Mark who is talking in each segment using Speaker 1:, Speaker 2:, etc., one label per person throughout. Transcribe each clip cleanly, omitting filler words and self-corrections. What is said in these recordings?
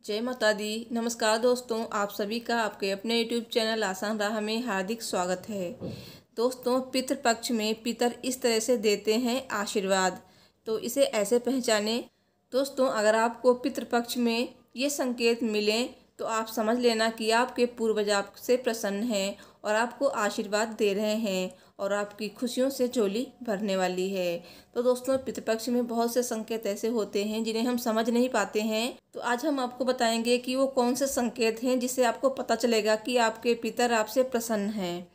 Speaker 1: जय माता दी। नमस्कार दोस्तों, आप सभी का आपके अपने यूट्यूब चैनल आसान राह में हार्दिक स्वागत है। दोस्तों, पितृपक्ष में पितर इस तरह से देते हैं आशीर्वाद, तो इसे ऐसे पहचानें। दोस्तों, अगर आपको पितृपक्ष में ये संकेत मिलें तो आप समझ लेना कि आपके पूर्वज आपसे प्रसन्न हैं और आपको आशीर्वाद दे रहे हैं और आपकी खुशियों से झोली भरने वाली है। तो दोस्तों, पितृपक्ष में बहुत से संकेत ऐसे होते हैं जिन्हें हम समझ नहीं पाते हैं। तो आज हम आपको बताएंगे कि वो कौन से संकेत हैं जिससे आपको पता चलेगा कि आपके पितर आपसे प्रसन्न हैं।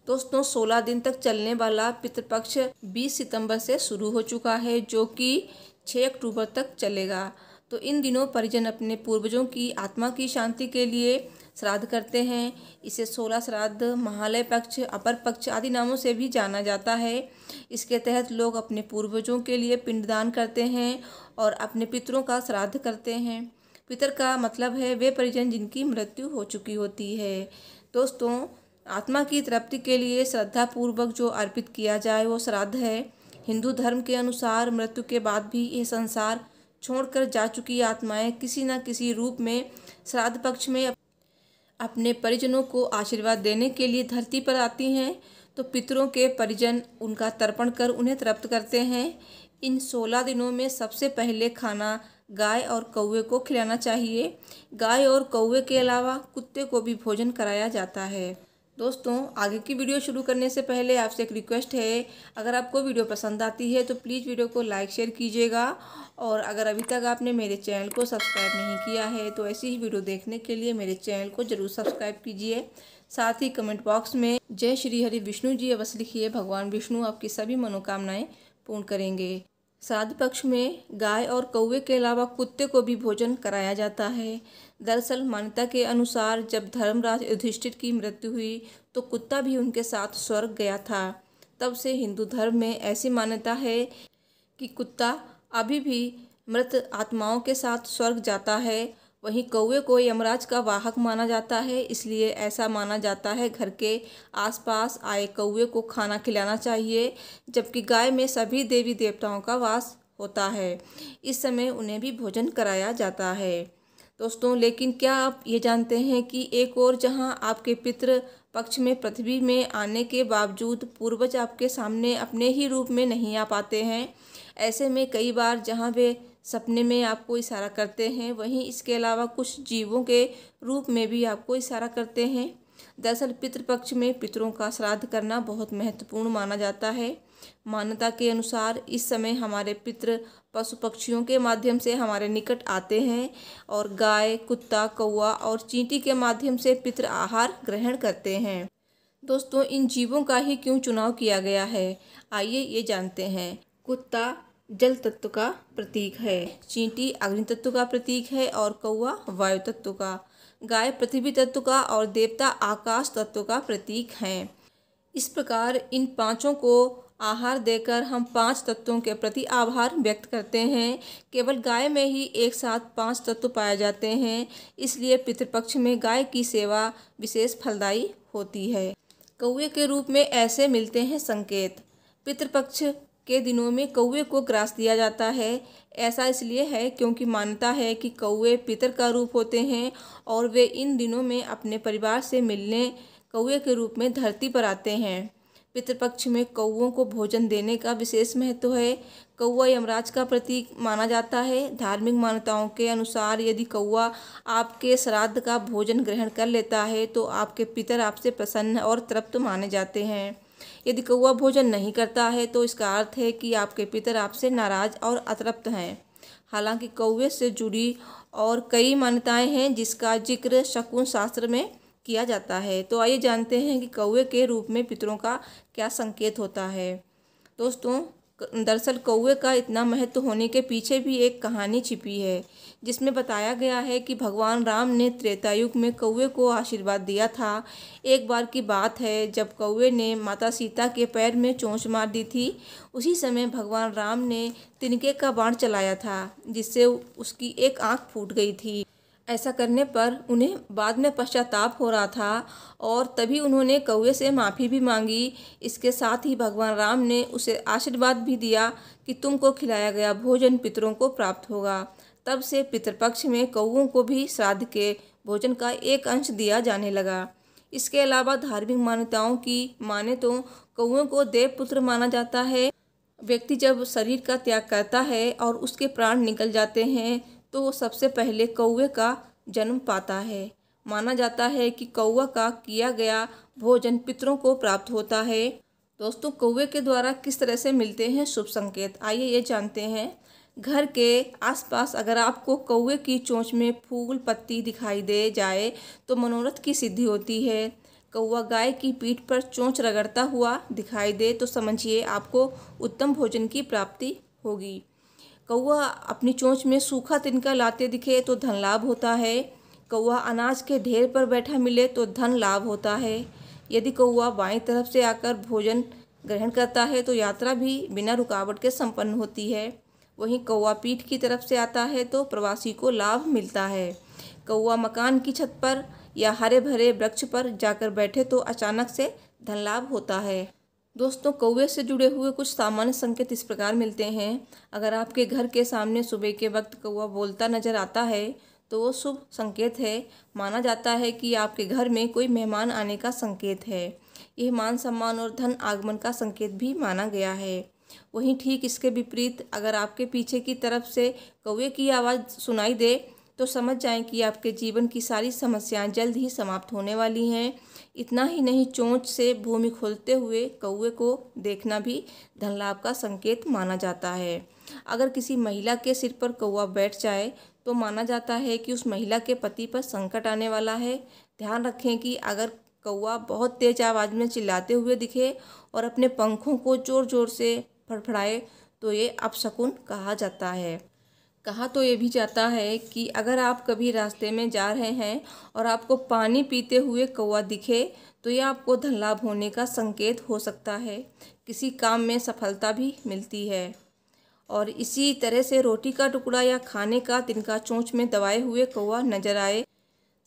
Speaker 1: दोस्तों, 16 दिन तक चलने वाला पितृपक्ष 20 सितंबर से शुरू हो चुका है, जो कि 6 अक्टूबर तक चलेगा। तो इन दिनों परिजन अपने पूर्वजों की आत्मा की शांति के लिए श्राद्ध करते हैं। इसे 16 श्राद्ध, महालय पक्ष, अपर पक्ष आदि नामों से भी जाना जाता है। इसके तहत लोग अपने पूर्वजों के लिए पिंडदान करते हैं और अपने पितरों का श्राद्ध करते हैं। पितर का मतलब है वे परिजन जिनकी मृत्यु हो चुकी होती है। दोस्तों, आत्मा की तृप्ति के लिए श्रद्धा पूर्वक जो अर्पित किया जाए वो श्राद्ध है। हिंदू धर्म के अनुसार मृत्यु के बाद भी यह संसार छोड़कर जा चुकी आत्माएं किसी न किसी रूप में श्राद्ध पक्ष में अपने परिजनों को आशीर्वाद देने के लिए धरती पर आती हैं। तो पितरों के परिजन उनका तर्पण कर उन्हें तृप्त करते हैं। इन 16 दिनों में सबसे पहले खाना गाय और कौवे को खिलाना चाहिए। गाय और कौवे के अलावा कुत्ते को भी भोजन कराया जाता है। दोस्तों, आगे की वीडियो शुरू करने से पहले आपसे एक रिक्वेस्ट है, अगर आपको वीडियो पसंद आती है तो प्लीज़ वीडियो को लाइक शेयर कीजिएगा और अगर अभी तक आपने मेरे चैनल को सब्सक्राइब नहीं किया है तो ऐसी ही वीडियो देखने के लिए मेरे चैनल को ज़रूर सब्सक्राइब कीजिए। साथ ही कमेंट बॉक्स में जय श्री हरि विष्णु जी अवश्य लिखिए। भगवान विष्णु आपकी सभी मनोकामनाएं पूर्ण करेंगे। श्राद्ध पक्ष में गाय और कौवे के अलावा कुत्ते को भी भोजन कराया जाता है। दरअसल मान्यता के अनुसार जब धर्मराज युधिष्ठिर की मृत्यु हुई तो कुत्ता भी उनके साथ स्वर्ग गया था। तब से हिंदू धर्म में ऐसी मान्यता है कि कुत्ता अभी भी मृत आत्माओं के साथ स्वर्ग जाता है। वहीं कौवे को यमराज का वाहक माना जाता है, इसलिए ऐसा माना जाता है घर के आसपास आए कौवे को खाना खिलाना चाहिए। जबकि गाय में सभी देवी देवताओं का वास होता है, इस समय उन्हें भी भोजन कराया जाता है। दोस्तों, लेकिन क्या आप ये जानते हैं कि एक और जहां आपके पितृ पक्ष में पृथ्वी में आने के बावजूद पूर्वज आपके सामने अपने ही रूप में नहीं आ पाते हैं। ऐसे में कई बार जहां वे सपने में आपको इशारा करते हैं, वहीं इसके अलावा कुछ जीवों के रूप में भी आपको इशारा करते हैं। दरअसल पितृपक्ष में पितरों का श्राद्ध करना बहुत महत्वपूर्ण माना जाता है। मान्यता के अनुसार इस समय हमारे पितृ पशु पक्षियों के माध्यम से हमारे निकट आते हैं और गाय, कुत्ता, कौवा और चींटी के माध्यम से पितृ आहार ग्रहण करते हैं। दोस्तों, इन जीवों का ही क्यों चुनाव किया गया है, आइए ये जानते हैं। कुत्ता जल तत्व का प्रतीक है, चींटी अग्नि तत्व का प्रतीक है और कौवा वायु तत्व का, गाय पृथ्वी तत्व का और देवता आकाश तत्व का प्रतीक हैं। इस प्रकार इन पांचों को आहार देकर हम 5 तत्वों के प्रति आभार व्यक्त करते हैं। केवल गाय में ही एक साथ 5 तत्व पाए जाते हैं, इसलिए पितृपक्ष में गाय की सेवा विशेष फलदायी होती है। कौवे के रूप में ऐसे मिलते हैं संकेत। पितृपक्ष के दिनों में कौवे को ग्रास दिया जाता है। ऐसा इसलिए है क्योंकि मान्यता है कि कौवे पितर का रूप होते हैं और वे इन दिनों में अपने परिवार से मिलने कौवे के रूप में धरती पर आते हैं। पितृपक्ष में कौवों को भोजन देने का विशेष महत्व है। कौवा यमराज का प्रतीक माना जाता है। धार्मिक मान्यताओं के अनुसार यदि कौवा आपके श्राद्ध का भोजन ग्रहण कर लेता है तो आपके पितर आपसे प्रसन्न और तृप्त माने जाते हैं। यदि कौवा भोजन नहीं करता है तो इसका अर्थ है कि आपके पितर आपसे नाराज और अतृप्त हैं। हालांकि कौवे से जुड़ी और कई मान्यताएं हैं जिसका जिक्र शकुन शास्त्र में किया जाता है। तो आइए जानते हैं कि कौवे के रूप में पितरों का क्या संकेत होता है। दोस्तों, दरअसल कौवे का इतना महत्व होने के पीछे भी एक कहानी छिपी है, जिसमें बताया गया है कि भगवान राम ने त्रेता युग में कौवे को आशीर्वाद दिया था। एक बार की बात है जब कौवे ने माता सीता के पैर में चोंच मार दी थी। उसी समय भगवान राम ने तिनके का बाण चलाया था, जिससे उसकी एक आँख फूट गई थी। ऐसा करने पर उन्हें बाद में पश्चाताप हो रहा था और तभी उन्होंने कौवे से माफ़ी भी मांगी। इसके साथ ही भगवान राम ने उसे आशीर्वाद भी दिया कि तुमको खिलाया गया भोजन पितरों को प्राप्त होगा। तब से पितृपक्ष में कौओं को भी श्राद्ध के भोजन का एक अंश दिया जाने लगा। इसके अलावा धार्मिक मान्यताओं की माने तो कौओं को देवपुत्र माना जाता है। व्यक्ति जब शरीर का त्याग करता है और उसके प्राण निकल जाते हैं तो वो सबसे पहले कौवे का जन्म पाता है। माना जाता है कि कौवा का किया गया भोजन पितरों को प्राप्त होता है। दोस्तों, कौवे के द्वारा किस तरह से मिलते हैं शुभ संकेत, आइए ये जानते हैं। घर के आसपास अगर आपको कौवे की चोंच में फूल पत्ती दिखाई दे जाए तो मनोरथ की सिद्धि होती है। कौवा गाय की पीठ पर चोंच रगड़ता हुआ दिखाई दे तो समझिए आपको उत्तम भोजन की प्राप्ति होगी। कौवा अपनी चोंच में सूखा तिनका लाते दिखे तो धन लाभ होता है। कौवा अनाज के ढेर पर बैठा मिले तो धन लाभ होता है। यदि कौवा बाईं तरफ से आकर भोजन ग्रहण करता है तो यात्रा भी बिना रुकावट के संपन्न होती है। वहीं कौवा पीठ की तरफ से आता है तो प्रवासी को लाभ मिलता है। कौवा मकान की छत पर या हरे भरे वृक्ष पर जाकर बैठे तो अचानक से धन लाभ होता है। दोस्तों, कौवे से जुड़े हुए कुछ सामान्य संकेत इस प्रकार मिलते हैं। अगर आपके घर के सामने सुबह के वक्त कौवा बोलता नजर आता है तो वो शुभ संकेत है। माना जाता है कि आपके घर में कोई मेहमान आने का संकेत है। यह मान सम्मान और धन आगमन का संकेत भी माना गया है। वहीं ठीक इसके विपरीत अगर आपके पीछे की तरफ से कौवे की आवाज़ सुनाई दे तो समझ जाएं कि आपके जीवन की सारी समस्याएं जल्द ही समाप्त होने वाली हैं। इतना ही नहीं, चोंच से भूमि खोलते हुए कौवे को देखना भी धन लाभ का संकेत माना जाता है। अगर किसी महिला के सिर पर कौवा बैठ जाए तो माना जाता है कि उस महिला के पति पर संकट आने वाला है। ध्यान रखें कि अगर कौवा बहुत तेज आवाज़ में चिल्लाते हुए दिखे और अपने पंखों को जोर जोर से फड़फड़ाए तो ये अपशकुन कहा जाता है। कहा तो ये भी जाता है कि अगर आप कभी रास्ते में जा रहे हैं और आपको पानी पीते हुए कौवा दिखे तो यह आपको धन लाभ होने का संकेत हो सकता है। किसी काम में सफलता भी मिलती है। और इसी तरह से रोटी का टुकड़ा या खाने का तिनका चोंच में दबाए हुए कौवा नजर आए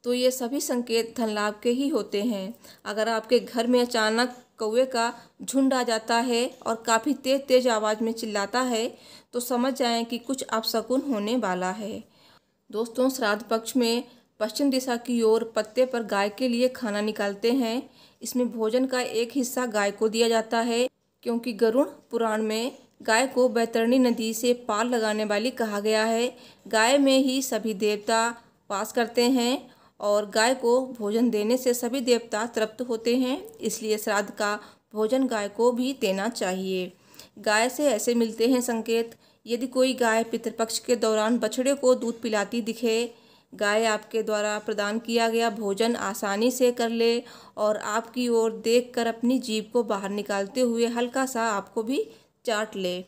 Speaker 1: तो ये सभी संकेत धन लाभ के ही होते हैं। अगर आपके घर में अचानक कौवे का झुंड आ जाता है और काफ़ी तेज तेज आवाज़ में चिल्लाता है तो समझ जाएं कि कुछ अपशकुन होने वाला है। दोस्तों, श्राद्ध पक्ष में पश्चिम दिशा की ओर पत्ते पर गाय के लिए खाना निकालते हैं। इसमें भोजन का एक हिस्सा गाय को दिया जाता है क्योंकि गरुड़ पुराण में गाय को बैतरणी नदी से पार लगाने वाली कहा गया है। गाय में ही सभी देवता वास करते हैं और गाय को भोजन देने से सभी देवता तृप्त होते हैं, इसलिए श्राद्ध का भोजन गाय को भी देना चाहिए। गाय से ऐसे मिलते हैं संकेत। यदि कोई गाय पितृपक्ष के दौरान बछड़े को दूध पिलाती दिखे, गाय आपके द्वारा प्रदान किया गया भोजन आसानी से कर ले और आपकी ओर देखकर अपनी जीभ को बाहर निकालते हुए हल्का सा आपको भी चाट ले,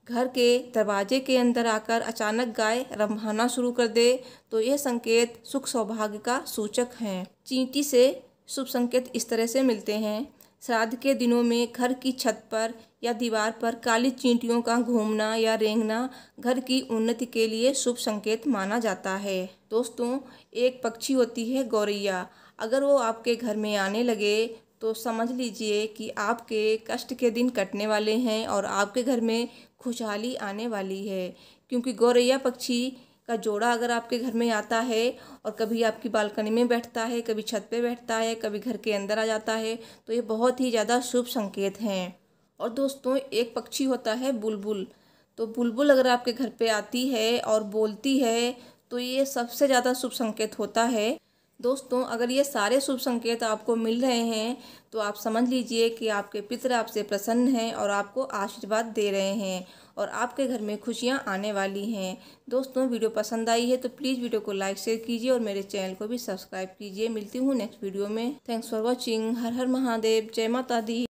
Speaker 1: घर के दरवाजे के अंदर आकर अचानक गाय रंभाना शुरू कर दे तो यह संकेत सुख सौभाग्य का सूचक हैं। चींटी से शुभ संकेत इस तरह से मिलते हैं। श्राद्ध के दिनों में घर की छत पर या दीवार पर काली चींटियों का घूमना या रेंगना घर की उन्नति के लिए शुभ संकेत माना जाता है। दोस्तों, एक पक्षी होती है गौरैया। अगर वो आपके घर में आने लगे तो समझ लीजिए कि आपके कष्ट के दिन कटने वाले हैं और आपके घर में खुशहाली आने वाली है। क्योंकि गौरैया पक्षी का जोड़ा अगर आपके घर में आता है और कभी आपकी बालकनी में बैठता है, कभी छत पे बैठता है, कभी घर के अंदर आ जाता है तो ये बहुत ही ज़्यादा शुभ संकेत हैं। और दोस्तों, एक पक्षी होता है बुलबुल। तो बुलबुल अगर आपके घर पे आती है और बोलती है तो ये सबसे ज़्यादा शुभ संकेत होता है। दोस्तों, अगर ये सारे शुभ संकेत आपको मिल रहे हैं तो आप समझ लीजिए कि आपके पितर आपसे प्रसन्न हैं और आपको आशीर्वाद दे रहे हैं और आपके घर में खुशियां आने वाली हैं। दोस्तों, वीडियो पसंद आई है तो प्लीज़ वीडियो को लाइक शेयर कीजिए और मेरे चैनल को भी सब्सक्राइब कीजिए। मिलती हूँ नेक्स्ट वीडियो में। Thanks for watching. हर हर महादेव। जय माता दी।